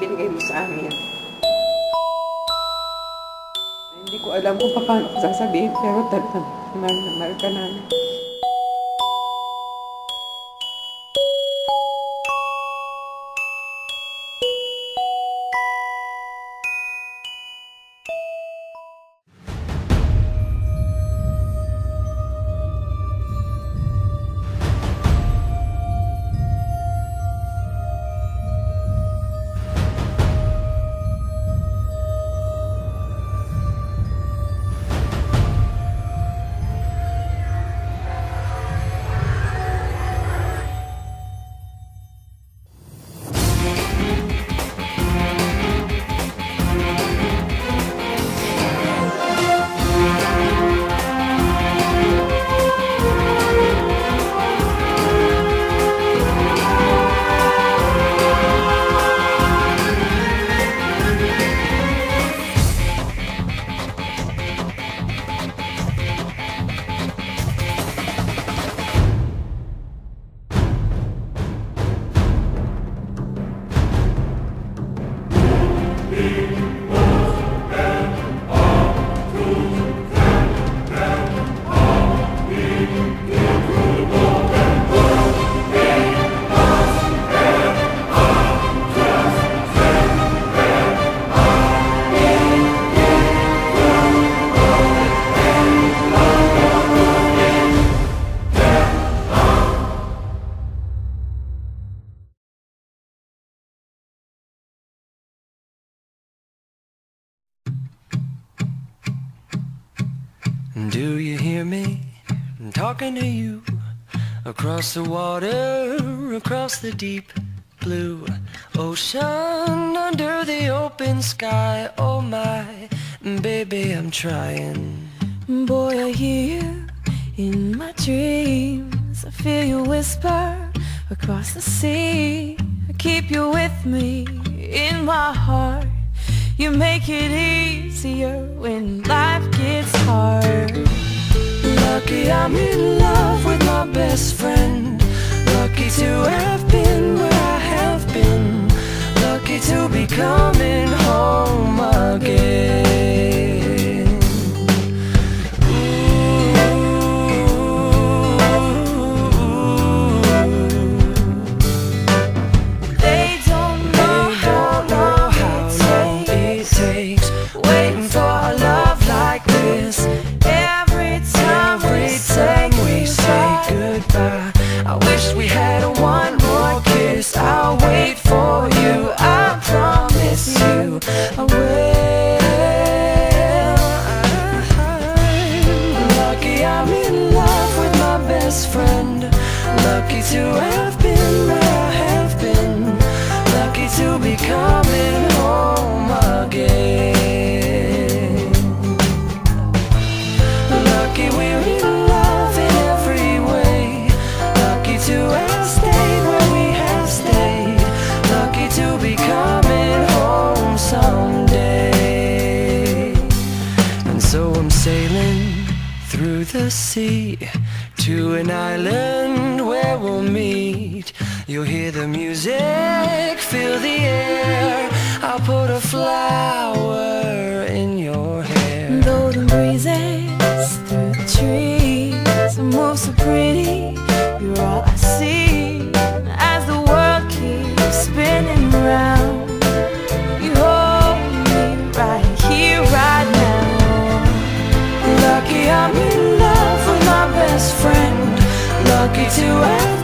binigay mo sa amin. Hindi ko alam kung paano ko sasabihin, pero talagang mahal na mahal ka namin. Do you hear me? I'm talking to you across the water, across the deep blue ocean, under the open sky. Oh my, baby, I'm trying. Boy, I hear you in my dreams. I feel you whisper across the sea. I keep you with me in my heart. You make it easier when life gets hard. Lucky I'm in love with my best friend. Lucky to have been where I have been. Lucky to be coming home again. I'll wait for you, I promise you I will. Lucky I'm in love with my best friend. Lucky to have been where I have been. Lucky to be coming home again. Lucky we're in love in every way. Lucky to have stayed where we have stayed. Lucky to be coming home someday. And so I'm sailing through the sea to an island where we'll meet. You'll hear the music, feel the air. I'll put a flower in your hair. Golden breezes through the trees move so pretty. You're all I see as the world keeps spinning round. You hold me right here, right now. Lucky I'm in love with my best friend. Lucky to have